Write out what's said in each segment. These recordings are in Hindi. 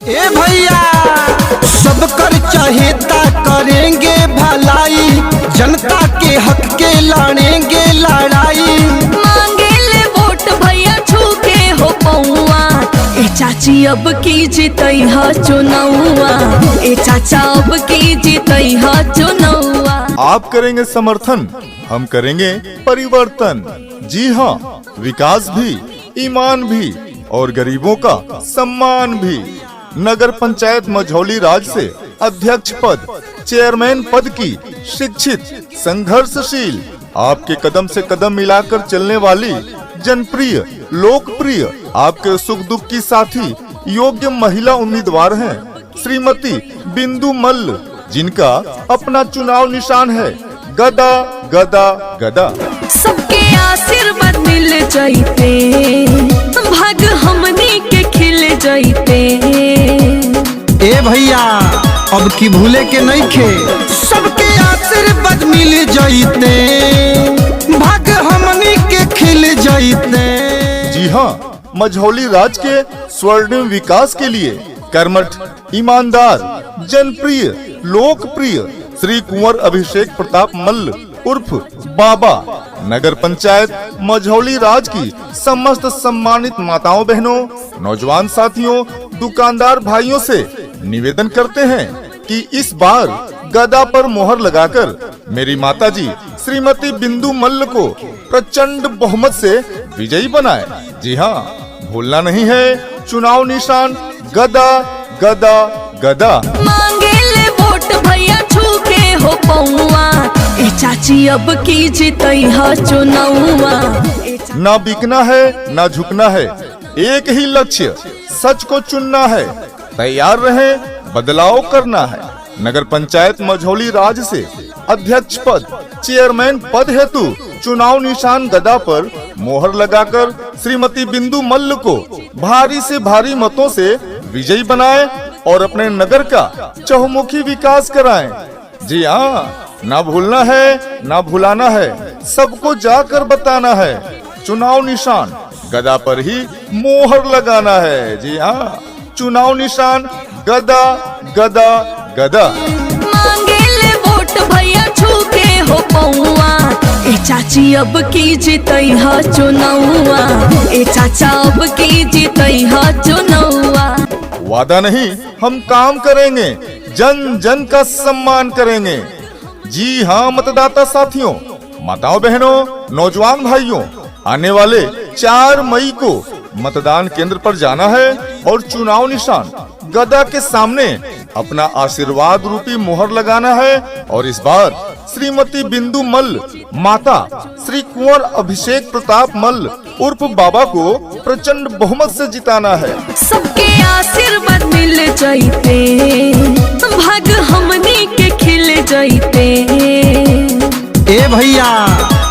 ए भैया सब कर चहेता करेंगे भलाई, जनता के हक के लड़ेंगे लड़ाई। मांगेले वोट भैया छूके हो पौआ, ए चाची अब की जीतई ह चुनौआ, ए चाचा अब की जीतई ह चुनौआ। आप करेंगे समर्थन, हम करेंगे परिवर्तन। जी हाँ, विकास भी, ईमान भी और गरीबों का सम्मान भी। नगर पंचायत मझौली राज से अध्यक्ष पद, चेयरमैन पद की शिक्षित, संघर्षशील, आपके कदम से कदम मिलाकर चलने वाली, जनप्रिय, लोकप्रिय, आपके सुख दुख की साथी, योग्य महिला उम्मीदवार हैं श्रीमती बिंदु मल्ल, जिनका अपना चुनाव निशान है गदा गदा गदा। सबके आशीर्वाद मिल जाइते, भाग हमनी के खिल जाइते। ए भैया अब की भूले के नहीं खे, सबके आशीर्वाद मिल जाइते, भाग हमनी के खिल जाइते। जी हाँ, मझौली राज के स्वर्णिम विकास के लिए कर्मठ, ईमानदार, जनप्रिय, लोकप्रिय श्री कुंवर अभिषेक प्रताप मल्ल उर्फ बाबा, नगर पंचायत मझौली राज की समस्त सम्मानित माताओं बहनों, नौजवान साथियों, दुकानदार भाइयों से निवेदन करते हैं कि इस बार गदा पर मोहर लगाकर मेरी माताजी श्रीमती बिंदु मल्ल को प्रचंड बहुमत से विजयी बनाए। जी हाँ, भूलना नहीं है, चुनाव निशान गदा गदा गदा। मांगेले वोट भैया छूके हो पौआ, ए चाची अब की जीतई ह चुनौआ। ना बिकना है ना झुकना है, एक ही लक्ष्य, सच को चुनना है। तैयार रहे, बदलाव करना है। नगर पंचायत मझौली राज से अध्यक्ष पद, चेयरमैन पद हेतु चुनाव निशान गदा पर मोहर लगाकर श्रीमती बिंदु मल्ल को भारी से भारी मतों से विजयी बनाएं और अपने नगर का चहुमुखी विकास कराएं। जी हाँ, ना भूलना है ना भुलाना है, सबको जाकर बताना है। चुनाव निशान गदा पर ही मोहर लगाना है। जी हाँ, चुनाव निशान गदा गदा गदा। मांगेले वोट भैया छूके हो पौआ, ए चाची अब की जीतई ह चुनौआ, ए चाचा अब की जीतई ह चुनौआ। वादा नहीं, हम काम करेंगे, जन जन का सम्मान करेंगे। जी हाँ मतदाता साथियों, माताओं बहनों, नौजवान भाइयों, आने वाले 4 मई को मतदान केंद्र पर जाना है और चुनाव निशान गदा के सामने अपना आशीर्वाद रूपी मोहर लगाना है और इस बार श्रीमती बिंदु मल्ल, माता श्री कुंवर अभिषेक प्रताप मल्ल उर्फ बाबा को प्रचंड बहुमत से जिताना है। सबके आशीर्वाद मिल जाइते, भाग हमनी के खिल जाइते। ए भैया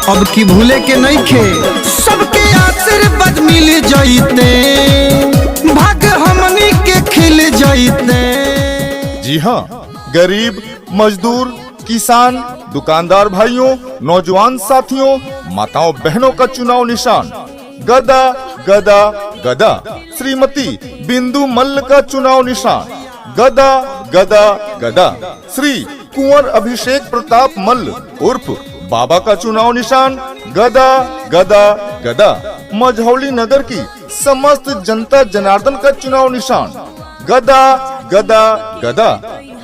अब की भूले के नहीं खे, सबके आशीर्वाद मिल जाइते, भाग हमनी के खिल जाइते। जी हाँ, गरीब, मजदूर, किसान, दुकानदार भाइयों, नौजवान साथियों, माताओं बहनों का चुनाव निशान गदा गदा गदा। श्रीमती बिंदु मल्ल का चुनाव निशान गदा गदा गदा। श्री कुंवर अभिषेक प्रताप मल्ल उर्फ बाबा का चुनाव निशान गदा गदा गदा। मझौली नगर की समस्त जनता जनार्दन का चुनाव निशान गदा गदा गदा।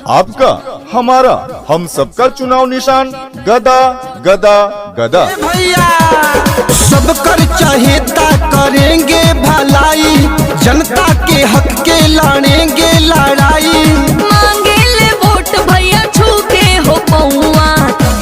आपका, हमारा, हम सबका चुनाव निशान गदा गदा गदा। भैया सब कर चहेता करेंगे भलाई, जनता के हक के लड़ेंगे लड़ाई। मांगेले वोट भैया छूके हो पौआ,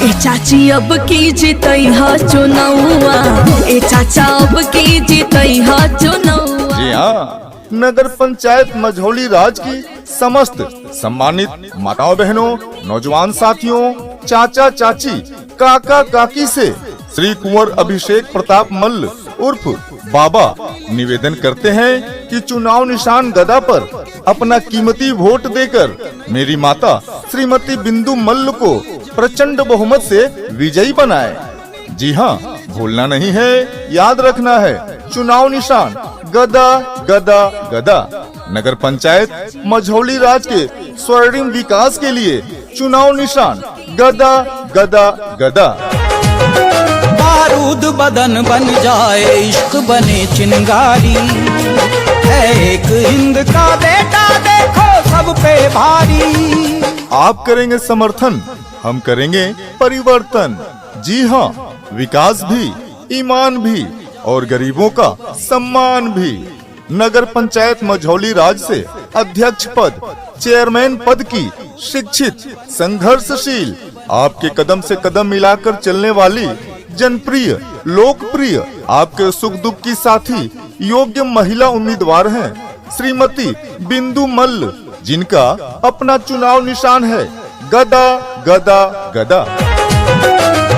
ए चाची अब की जीतई ह चुनौआ, ए चाचा अब की जीतई ह चुनौआ। जी हाँ, नगर पंचायत मझौली राज की समस्त सम्मानित माताओं बहनों, नौजवान साथियों, चाचा चाची, काका काकी से श्री कुंवर अभिषेक प्रताप मल्ल उर्फ बाबा निवेदन करते हैं कि चुनाव निशान गदा पर अपना कीमती वोट देकर मेरी माता श्रीमती बिंदु मल्ल को प्रचंड बहुमत से विजयी बनाए। जी हाँ, भूलना नहीं है, याद रखना है, चुनाव निशान गदा गदा गदा। नगर पंचायत मझौली राज के स्वर्णिम विकास के लिए चुनाव निशान गदा गदा गदा। बारूद बदन बन जाए इश्क बने चिंगारी, है एक हिंद का बेटा देखो सब पे भारी। आप करेंगे समर्थन, हम करेंगे परिवर्तन। जी हाँ, विकास भी, ईमान भी और गरीबों का सम्मान भी। नगर पंचायत मझौली राज से अध्यक्ष पद, चेयरमैन पद की शिक्षित, संघर्षशील, आपके कदम से कदम मिलाकर चलने वाली, जनप्रिय, लोकप्रिय, आपके सुख दुख की साथी, योग्य महिला उम्मीदवार हैं श्रीमती बिंदु मल्ल, जिनका अपना चुनाव निशान है गदा गदा गदा।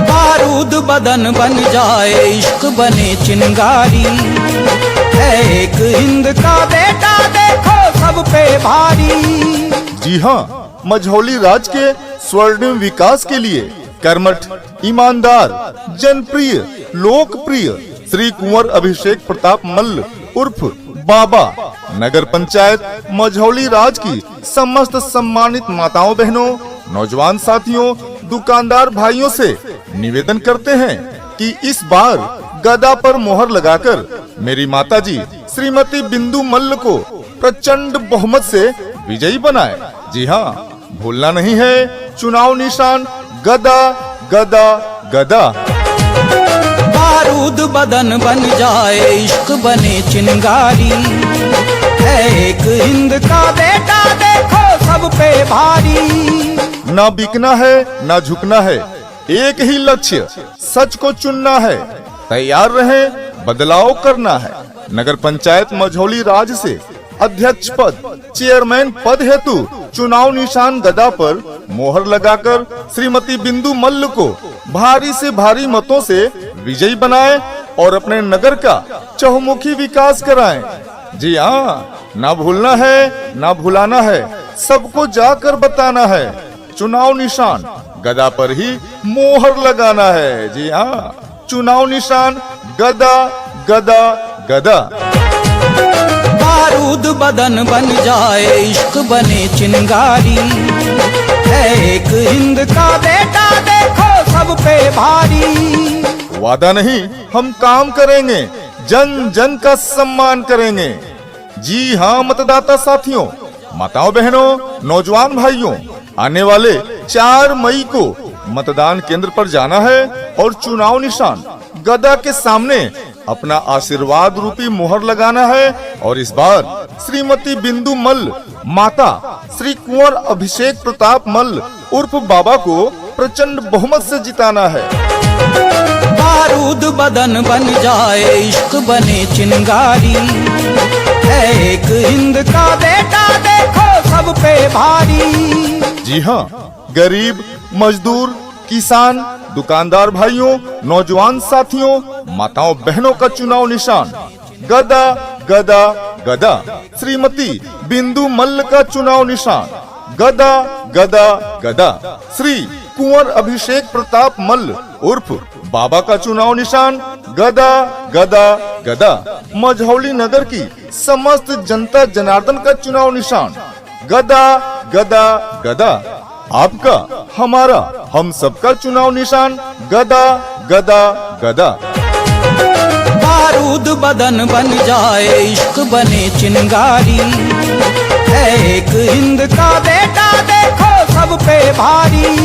बारूद बदन बन जाए इश्क बने चिंगारी, है एक हिंद का बेटा देखो सब पे भारी। जी हाँ, मझौली राज के स्वर्णिम विकास के लिए कर्मठ, ईमानदार, जनप्रिय, लोकप्रिय श्री कुंवर अभिषेक प्रताप मल्ल उर्फ बाबा, नगर पंचायत मझौली राज की समस्त सम्मानित माताओं बहनों, नौजवान साथियों, दुकानदार भाइयों से निवेदन करते हैं कि इस बार गदा पर मोहर लगाकर मेरी माताजी श्रीमती बिंदु मल्ल को प्रचंड बहुमत से विजयी बनाए। जी हाँ, भूलना नहीं है, चुनाव निशान गदा गदा गदा। बारूद बदन बन जाए इश्क बने चिंगारी, है एक हिंद का बेटा देखो सब पे भारी। ना बिकना है ना झुकना है, एक ही लक्ष्य सच को चुनना है। तैयार रहें, बदलाव करना है। नगर पंचायत मझौली राज से अध्यक्ष पद, चेयरमैन पद हेतु चुनाव निशान गदा पर मोहर लगाकर श्रीमती बिंदु मल्ल को भारी से भारी मतों से विजयी बनाएं और अपने नगर का चहुमुखी विकास कराएं। जी हाँ, ना भूलना है ना भुलाना है, सबको जाकर बताना है। चुनाव निशान गदा पर ही मोहर लगाना है। जी हाँ, चुनाव निशान गदा गदा गदा। बारूद बदन बन जाए इश्क बने चिंगारी, है एक हिंद का बेटा देखो सब पे भारी। वादा नहीं, हम काम करेंगे, जन जन का सम्मान करेंगे। जी हाँ मतदाता साथियों, माताओं बहनों, नौजवान भाइयों, आने वाले 4 मई को मतदान केंद्र पर जाना है और चुनाव निशान गदा के सामने अपना आशीर्वाद रूपी मोहर लगाना है और इस बार श्रीमती बिंदु मल्ल, माता श्री कुंवर अभिषेक प्रताप मल्ल उर्फ बाबा को प्रचंड बहुमत से जिताना है। बारूद बदन बन जाए इश्क बने चिंगारी, है एक हिंद का बेटा देखो सब पे भारी। जी हाँ, गरीब, मजदूर, किसान, दुकानदार भाइयों, नौजवान साथियों, माताओं बहनों का चुनाव निशान गदा गदा गदा। श्रीमती बिंदु मल्ल का चुनाव निशान गदा गदा गदा। श्री कुंवर अभिषेक प्रताप मल्ल उर्फ बाबा का चुनाव निशान गदा गदा गदा। मझौली नगर की समस्त जनता जनार्दन का चुनाव निशान गदा गदा गदा। आपका, हमारा, हम सबका चुनाव निशान गदा गदा गदा। बारूद बदन बन जाए इश्क बने चिंगारी, है एक हिंद का बेटा देखो सब पे भारी।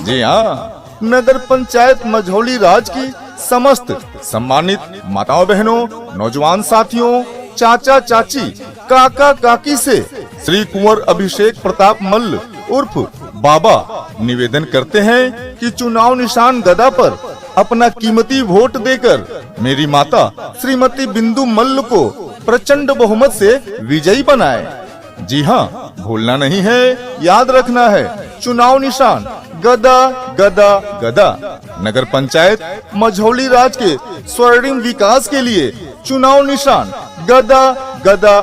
जी हाँ, नगर पंचायत मझौली राज की समस्त सम्मानित माताओं बहनों, नौजवान साथियों, चाचा चाची, काका काकी से श्री कुंवर अभिषेक प्रताप मल्ल उर्फ बाबा निवेदन करते हैं कि चुनाव निशान गदा पर अपना कीमती वोट देकर मेरी माता श्रीमती बिंदु मल्ल को प्रचंड बहुमत से विजयी बनाए। जी हाँ, भूलना नहीं है, याद रखना है, चुनाव निशान गदा गदा गदा। नगर पंचायत मझौली राज के स्वर्णिम विकास के लिए चुनाव निशान गदा गदा